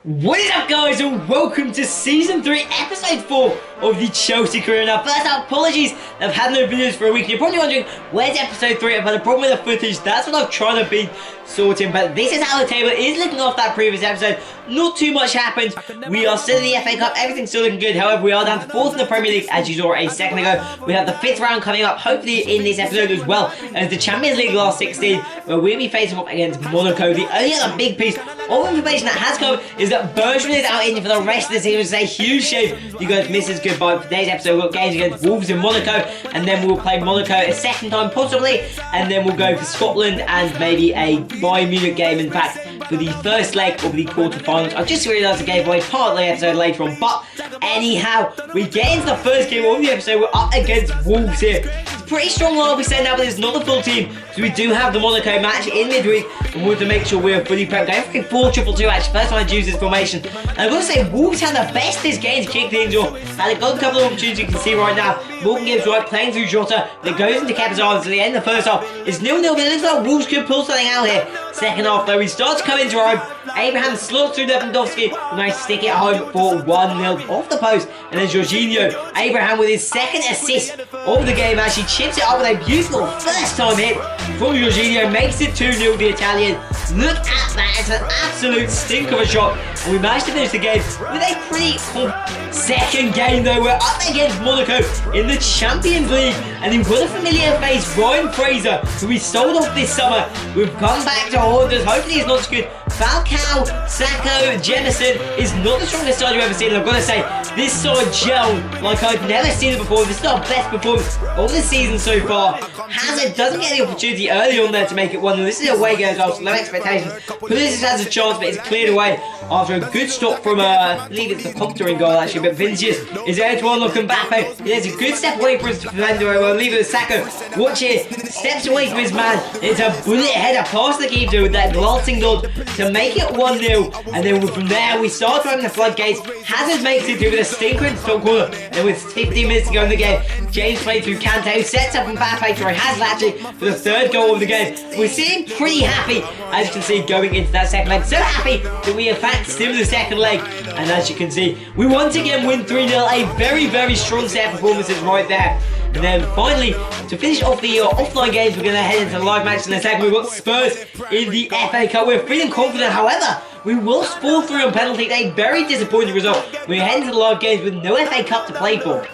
What is up, guys, and welcome to Season 3, Episode 4 of the Chelsea career. Now, first up, apologies, I've had no videos for a week. You're probably wondering, where's Episode 3? I've had a problem with the footage. That's what I'm trying to be sorting, but this is how the table is looking off that previous episode. Not too much happened. We are still in the FA Cup. Everything's still looking good. However, we are down to 4th in the Premier League, as you saw a second ago. We have the 5th round coming up, hopefully in this episode as well, as the Champions League last 16, where we'll be facing off against Monaco. The only other big piece of information that has come is that Bergman is out injured for the rest of the season, which is a huge shame. You guys missed his goodbye for today's episode. We've got games against Wolves in Monaco, and then we'll play Monaco a second time possibly, and then we'll go for Scotland and maybe a Bayern Munich game, in fact, for the first leg of the quarterfinals. I've just realised I gave away part of the episode later on, but anyhow, we get into the first game of the episode. We're up against Wolves here. It's a pretty strong line we send out, but it's not the full team, so we do have the Monaco match in midweek, and we want to make sure we're fully prepped. Going for a 4-2-2 actually, first time I use this formation. And I've got to say, Wolves had the best this game to kick things off. Had a couple of opportunities you can see right now. Morgan Gibbs right, playing through Jota, that goes into Kepa's arms at the end of the first half. It's 0-0, but it looks like Wolves could pull something out here. Second half though, we start to come into our own. Abraham slots through Lewandowski, nice to stick it home for 1-0 off the post. And then Jorginho, Abraham with his second assist of the game, actually chips it up with a beautiful first time hit from Jorginho, makes it 2-0 the Italian. Look at that, it's an absolute stink of a shot. And we managed to finish the game with a pretty second game though. We're up against Monaco in the Champions League, and we've got a familiar face, Ryan Fraser, who we sold off this summer. We've come back to haunt us. Hopefully he's not so good. Falcao, Sacco, Jemison is not the strongest side you've ever seen. And I've got to say, this side gel like I've never seen it before. This is our best performance of the season so far. Hazard doesn't get the opportunity early on there to make it 1-0. This is a away game as well, so low expectations. Pulisic has a chance, but it's cleared away after a good stop from, I believe it's the Compter in goal actually, but Vinicius is there to unlock Mbappe. There's a good step away for his defender. I'll leave it with Sacco. Watch it, steps away from his man. It's a bullet header past the keeper with that glancing nod to make it 1-0. And then from there, we start to open the floodgates. Hazard makes it through with a stinker in the top corner. And with 15 minutes to go in the game, James played through Kante, who sets up Mbappe for Hazard actually for the third goal of the game. We're seeing pretty happy, as you can see, going into that second leg. So happy that we in fact still in the second leg. And as you can see, we once again win 3-0. A very, very strong set of performances right there. And then finally, to finish off the offline games, we're going to head into the live match in a second. We've got Spurs in the FA Cup. We're feeling confident, however, we lost 4-3 on penalty. A very disappointing result. We're heading to the live games with no FA Cup to play for.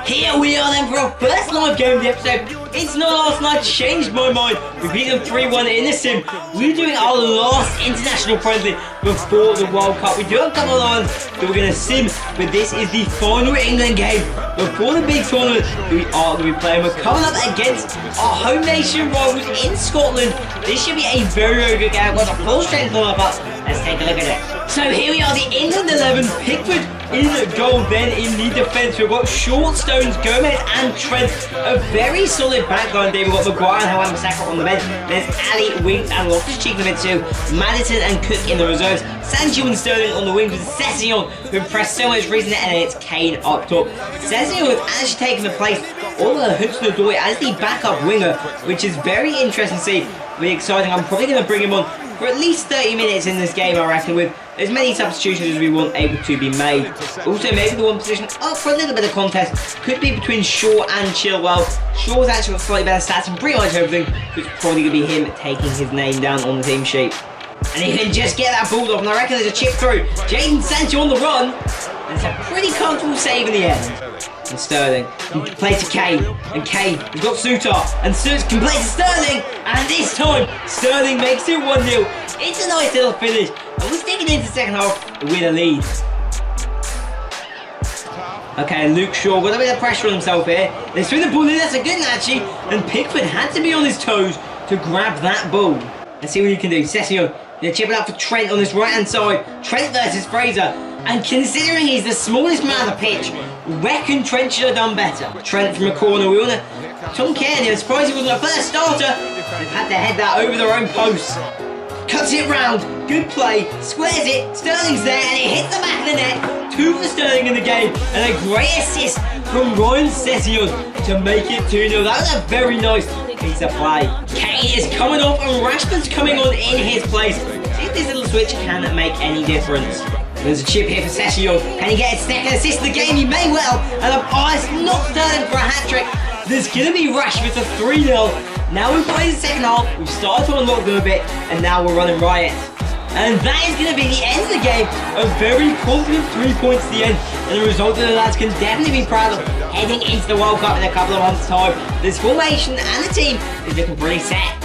Here we are then for our first live game of the episode. It's not last night, changed my mind. We beat them 3-1 in the sim. We're doing our last international friendly before the World Cup. We do have a couple of ones that we're going to sim, but this is the final England game before the big tournament we are going to be playing. We're coming up against our home nation rivals in Scotland. This should be a very, very good game. We've got the full strength on up. Let's take a look at it. So here we are, the England 11. Pickford in goal, then in the defence. We've got Short, Stones, Gomez and Trent. A very solid backline there. We've got Maguire and Wan-Bissaka on the bench. There's Ali, Winks and Loftus-Cheek in the midfield. Madison and Cook in the reserves. Sancho and Sterling on the wings with Sessegnon, who impressed so much recently, and it's Kane up top. Sessegnon has actually taken the place of Hudson-Odoi as the backup winger, which is very interesting to see. Really exciting. I'm probably going to bring him on for at least 30 minutes in this game, I reckon, with as many substitutions as we want able to be made. Also, maybe the one position up for a little bit of contest could be between Shaw and Chilwell. Shaw's actually got slightly better stats and pretty much everything, so it's probably going to be him taking his name down on the team sheet. And he can just get that ball off, and I reckon there's a chip through. Jadon Sancho on the run, and it's a pretty comfortable save in the end. And Sterling can play to Kane, and Kane has got Suter, and Suter can play to Sterling, and this time Sterling makes it 1-0. It's a nice little finish, and we're sticking into the second half with a lead. Okay, Luke Shaw got a bit of pressure on himself here. They swing the ball in, that's a good one actually, and Pickford had to be on his toes to grab that ball. Let's see what he can do. Sessegnon, they're chipping up for Trent on this right hand side. Trent versus Fraser. And considering he's the smallest man on the pitch, reckon Trent should have done better. Trent from a corner. We want to. Tom Kearney, I'm surprised he wasn't a first starter. They've had to head that over their own post. Cuts it round. Good play. Squares it. Sterling's there and it hits the back of the net. 2 for Sterling in the game. And a great assist from Ryan Sessegnon to make it 2-0. That was a very nice piece of play. Kane is coming off and Rashford's coming on in his place. See if this little switch can make any difference. There's a chip here for Session. Can he get his second assist of the game? He may well. And it's not turning for a hat-trick. There's going to be Rashford to 3-0. Now we've got in the second half. We've started to unlock them a bit. And now we're running riot. And that is going to be the end of the game. A very confident 3 points at the end. And the result of the lads can definitely be proud of heading into the World Cup in a couple of months' time. This formation and the team is looking pretty set.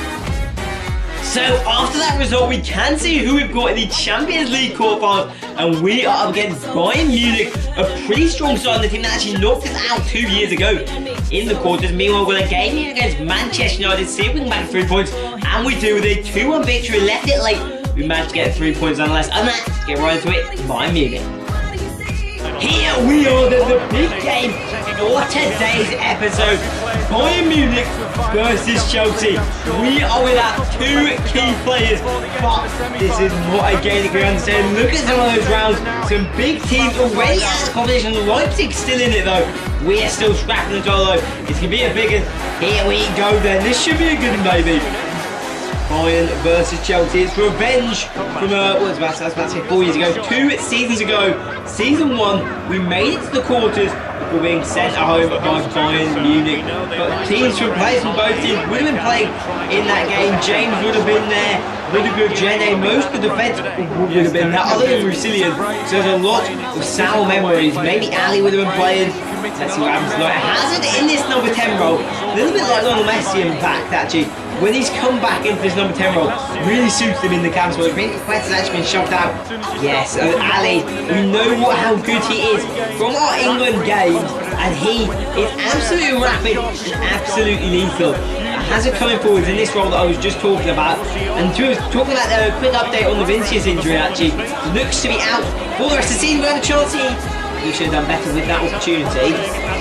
So after that result, we can see who we've got in the Champions League quarterfinals, and we are up against Bayern Munich, a pretty strong side, the team that actually knocked us out 2 years ago in the quarters. Meanwhile, we're going to game here against Manchester United, see if we can make 3 points, and we do with a 2-1 victory. Left it late, we managed to get 3 points nonetheless, and let's get right into it. Bayern Munich. Here we are, the big game for today's episode. Bayern Munich versus Chelsea. We are without 2 key players, but this is not a game that we understand. Look at some of those rounds. Some big teams already out of the competition. Leipzig's still in it though. We are still scrapping the solo. It's going to be a big one. Here we go then. This should be a good one, baby. Bayern versus Chelsea. It's revenge from I was about to say 4 years ago, 2 seasons ago. Season 1, we made it to the quarters before being sent home by Bayern Munich. But teams from players from both teams would have been playing in that game. James would have been there, Rudiger, Jenny, most of the defence would have been there, other than Brazilian. So there's a lot of sour memories. Maybe Ali would have been playing. Let's see what happens tonight. Hazard in this number 10 role, a little bit like Lionel Messi in fact actually. When he's come back into this number 10 role, really suits him in the camps. But I think Quet's actually been shoved out. Yes, Ali, we know how good he is from our England games, and he is absolutely rapid and absolutely lethal. Hazard coming forwards in this role that I was just talking about, and talking about a quick update on the Vinicius injury actually, looks to be out for the rest of the season. We have a chance here. We should have done better with that opportunity.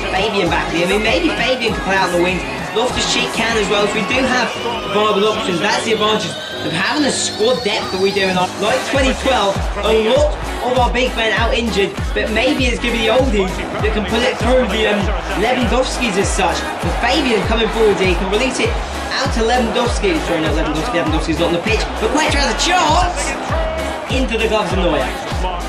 Fabian back there. I mean, maybe Fabian can play out on the wings. Loftus-Cheek can as well. If we do have viable options, that's the advantage of having the squad depth that we do. And like 2012, a lot of our big men out injured, but maybe it's going to be the oldies that can pull it through the Lewandowskis as such. With Fabian coming forward here, he can release it out to Lewandowski. Sorry, not Lewandowski. Lewandowski's not on the pitch, but Quetta has a chance into the gloves of Neuer.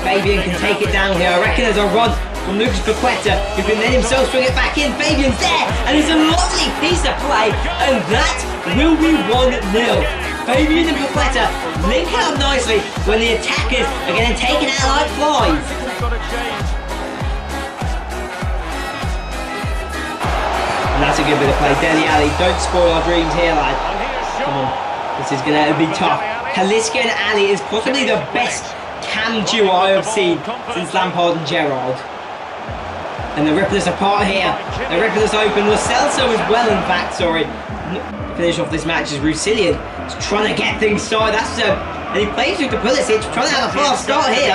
Fabian can take it down here. I reckon there's a run from Lucas Paqueta, who can then himself swing it back in. Fabian's there, and it's a lovely piece of play, and that will be 1-0. Fabian and Paqueta linking up nicely when the attackers are getting taken out like flies. And that's a good bit of play. Dele Alli, don't spoil our dreams here, lad. Come on, this is going to be tough. Talisca and Ali is possibly the best cam duo I have seen since Lampard and Gerrard. And they're ripping us apart here. They're ripping us open. Lo Celso as well, in fact, sorry. Finish off this match is Russillian. He's trying to get things started. That's and he plays with the Pulisic, trying to have a fast start here.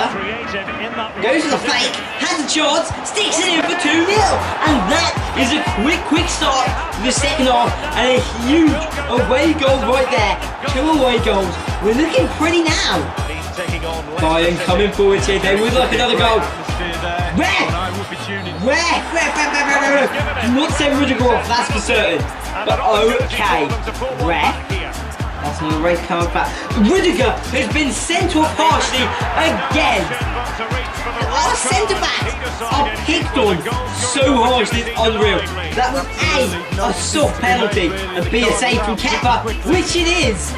Goes for the fake, has a chance, sticks it in for 2-0. And that is a quick start to the second half. And a huge away goal right there. 2 away goals. We're looking pretty now. Bayern coming forward here. They would like another goal. Ref! Not send Rudiger off, that's for certain. But okay. Ref. That's not a red card back. Rudiger has been sent off harshly again. Our centre-backs are picked on so harshly, it's unreal. That was A, soft penalty, and B, a save from Kepa, which it is.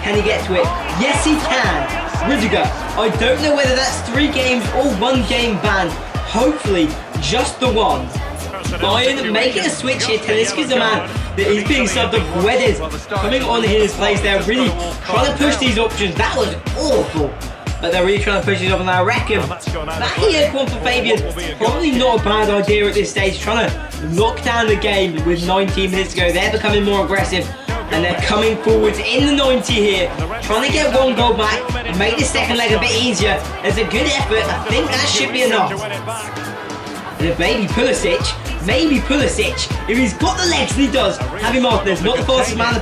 Can he get to it? Yes, he can. Rudiger, I don't know whether that's 3 games or 1 game ban. Hopefully, just the 1. Bayern making a switch here. Talisca's the man that is being subbed up. Guedes coming on in his place. They're really trying to push these options. That was awful. But they're really trying to push these up, and I reckon that here one for Fabian. Probably not a bad idea at this stage. Trying to lock down the game with 19 minutes to go. They're becoming more aggressive. And they're coming forwards in the 90 here, trying to get 1 goal back and make the second leg a bit easier. There's a good effort. I think that should be enough. And if maybe Pulisic, if he's got the legs, and he does, Javi Martinez, not the fastest man on the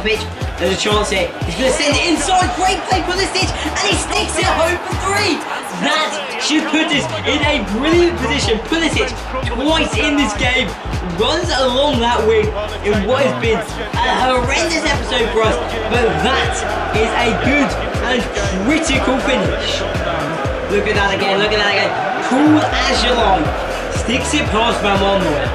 pitch, there's a chance here. He's going to send it inside, great play Pulisic, and he sticks it home for 3. That should put us in a brilliant position. Pulisic, twice in this game, runs along that wing in what has been a horrendous episode for us, but that is a good and critical finish. Look at that again, look at that again. Cool as you like. Sticks it past man one more.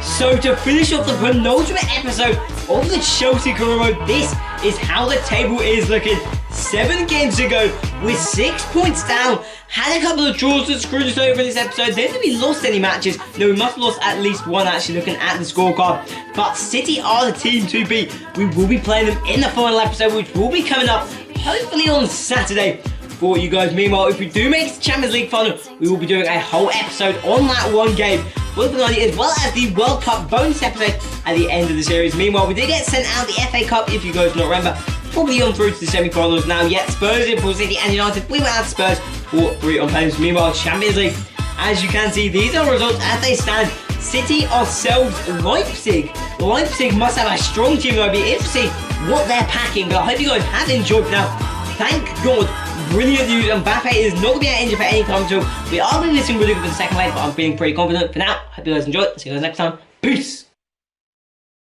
So to finish off the penultimate episode of the Chelsea career mode, this is how the table is looking. 7 games to go with 6 points down. Had a couple of draws that screwed us over in this episode. Then we lost any matches. No, we must have lost at least one actually looking at the scorecard. But City are the team to beat. We will be playing them in the final episode, which will be coming up hopefully on Saturday for you guys. Meanwhile, if we do make it to Champions League final, we will be doing a whole episode on that one game, as well as the World Cup bonus episode at the end of the series. Meanwhile, we did get sent out the FA Cup, if you guys not remember. Probably on through to the semi-finals now. Yet Spurs, Liverpool, City and United, we went out to Spurs for 3 on penalties. Meanwhile, Champions League, as you can see, these are results as they stand. City, ourselves, Leipzig. Leipzig must have a strong team. I'll be interested to see what they're packing. But I hope you guys have enjoyed now. Thank God, brilliant news. Mbappe is not going to be out injured for any time until we are going to be missing really good for the second leg, but I'm feeling pretty confident. For now, hope you guys enjoyed. See you guys next time. Peace.